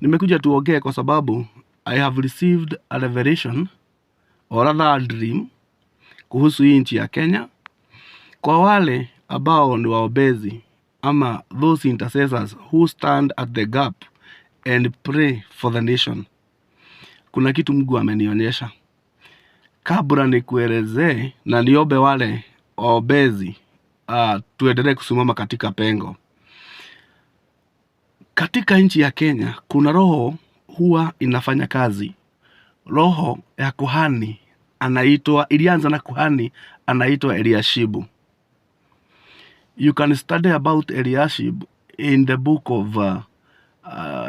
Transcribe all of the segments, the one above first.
Nimekuja tuongee kwa sababu I have received a revelation or rather a dream kuhusu hii nchi ya Kenya. Kwa wale ambao ni waombezi ama those intercessors who stand at the gap and pray for the nation, kuna kitu Mungu amenionyesha. Kabla nikuelezee na niombe wale waombezi tuendelee kusimama katika pengo. Katika nchi ya Kenya kuna roho huwa inafanya kazi. Roho ya kuhani ilianza na kuhani anaitwa Eliashibu. You can study about Eliashib in the book of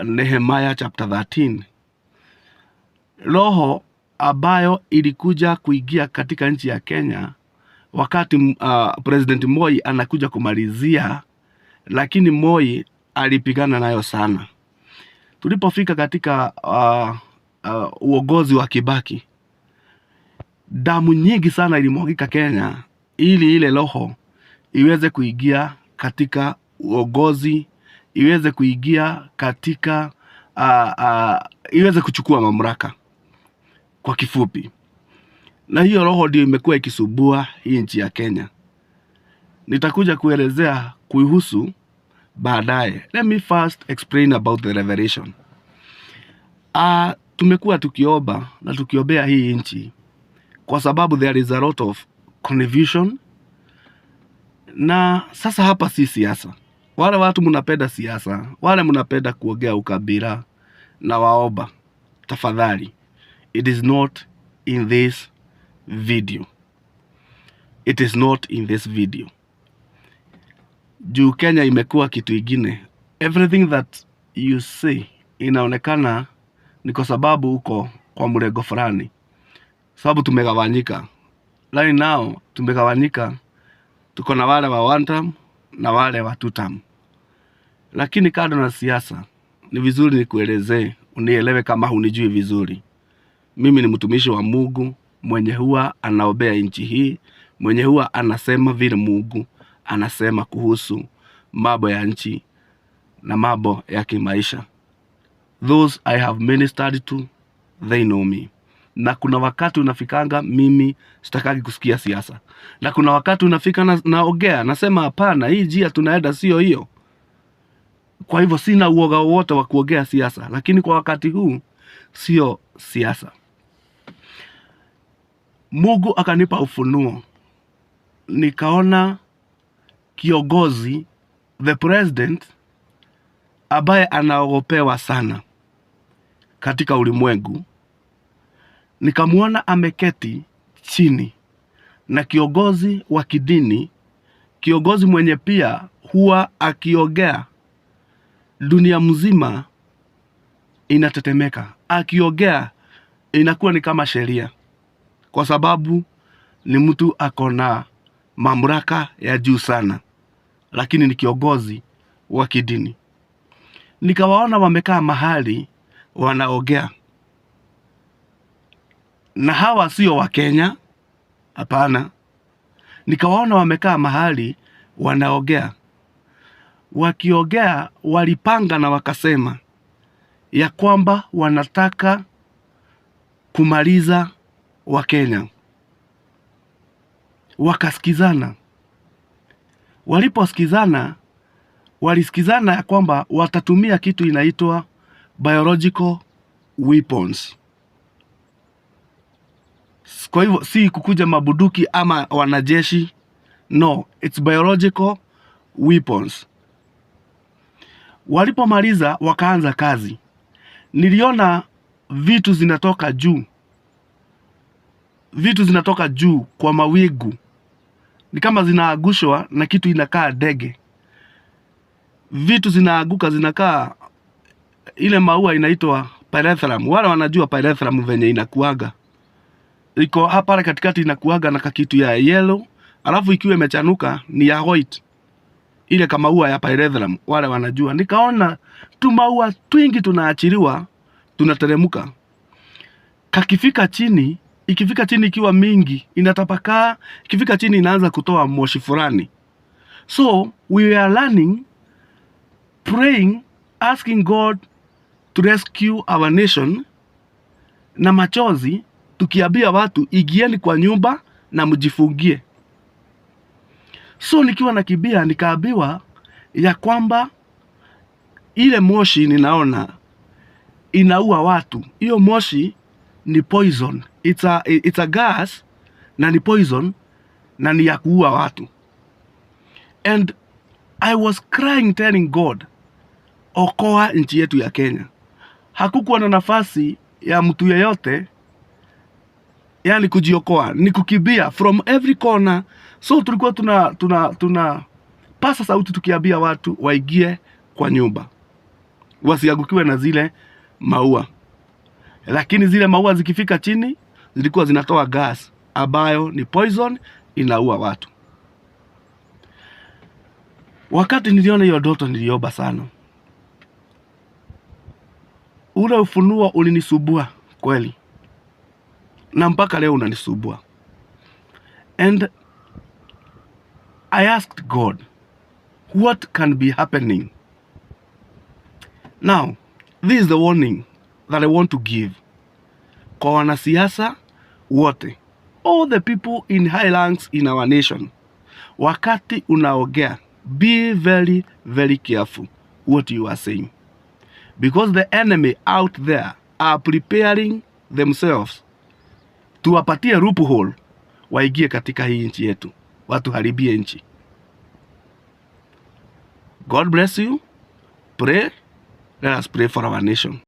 Nehemiah chapter 13. Roho ambayo ilikuja kuingia katika nchi ya Kenya wakati President Moi anakuja kumalizia, lakini Moi alipigana nayo sana. Tulipofika katika uongozi wa Kibaki, damu nyingi sana ilimwagika Kenya ili ile roho iweze kuingia katika uongozi, iweze kuingia katika iweze kuchukua mamlaka kwa kifupi. Na hiyo roho ndio imekuwa ikisumbua hii nchi ya Kenya. Nitakuja kuelezea kuihusu baadaye. Let me first explain about the revelation. Tumekuwa tukiomba na tukiombea hii nchi kwa sababu there is a lot of confusion. Na sasa hapa si siasa. Wale watu mnapenda siasa, wale mnapenda kuongea ukabila, na waomba tafadhali, it is not in this video. It is not in this video. Juu Kenya imekuwa kitu ingine. Everything that you say inaonekana ni kwa sababu uko kwa mrengo fulani. Sababu tumegawanyika. Right now tumegawanyika. Tuko na wale wa one term na wale wa two term. Lakini kando na siasa, ni vizuri nikuelezee, unielewe kama hunijui vizuri. Mimi ni mtumishi wa Mungu mwenye huwa anaombea nchi hii, mwenye huwa anasema vile Mungu anasema kuhusu mambo ya nchi na mambo ya kimaisha. Those I have ministered to, they know me. Na kuna wakati unafikanga mimi sitakagi kusikia siasa. Na kuna wakati unafika naongea, nasema hapana, hii njia tunaenda sio hiyo. Kwa hivyo sina uoga wote wa kuongea siasa, lakini kwa wakati huu sio siasa. Mungu akanipa ufunuo. Nikaona kiongozi, the president, ambaye anaogopewa sana katika ulimwengu. Nikamuona ameketi chini na kiongozi wa kidini, kiongozi mwenye pia huwa akiongea dunia mzima inatetemeka. Akiongea inakuwa ni kama sheria, kwa sababu ni mtu akona mamlaka ya juu sana, lakini ni kiongozi wa kidini. Nikawaona wamekaa mahali wanaongea. Na hawa sio wa Kenya, hapana. Nikawaona wamekaa mahali wanaongea. Wakiongea walipanga na wakasema ya kwamba wanataka kumaliza wa Kenya. Wakasikizana. Waliposikizana, walisikizana ya kwamba watatumia kitu inaitwa biological weapons. Kwa hivyo si kukuja mabuduki ama wanajeshi. No, it's biological weapons. Walipomaliza wakaanza kazi. Niliona vitu zinatoka juu. Vitu zinatoka juu kwa mawingu. Ni kama zinaagushwa na kitu inakaa ndege. Vitu zinaaguka zinakaa ile maua inaitwa pyrethrum. Wale wanajua pyrethrum venye inakuaga. Iko hapa katikati inakuaga na kitu ya yellow, alafu ikiwa imechanuka ni ya white. Ile kama maua ya pyrethrum, wale wanajua. Nikaona tu maua twingi tunaachiliwa, tunateremka. Kakifika chini, ikifika chini ikiwa mingi, inatapakaa, ikifika chini inaanza kutoa moshi fulani. So, we are learning, praying, asking God to rescue our nation, na machozi tukiambia watu ingieni kwa nyumba na mjifungie. So nikiwa nakimbia nikaambiwa ya kwamba ile moshi ninaona inaua watu. Hiyo moshi ni poison. It's a gas na ni poison na ni ya kuua watu. And I was crying telling God, okoa nchi yetu ya Kenya. Hakukuwa na nafasi ya mtu yeyote yani kujiokoa, ni kukimbia from every corner. So tulikuwa tuna pasa sauti tukiambia watu waingie kwa nyumba, wasiangukiwe na zile maua. Lakini zile maua zikifika chini zilikuwa zinatoa gas ambayo ni poison, inaua watu. Wakati niliona hiyo ndoto niliomba sana. Ule ufunuo ulinisubua kweli, na mpaka leo unanisubua. And I asked God, what can be happening? Now, this is the warning that I want to give kwa wanasiasa wote, all the people in high ranks in our nation. Wakati unaongea, be very, very careful what you are saying, because the enemy out there are preparing themselves tuwapatie loophole waingie katika hii nchi yetu, watuharibie nchi. God bless you. Pray. Let us pray for our nation.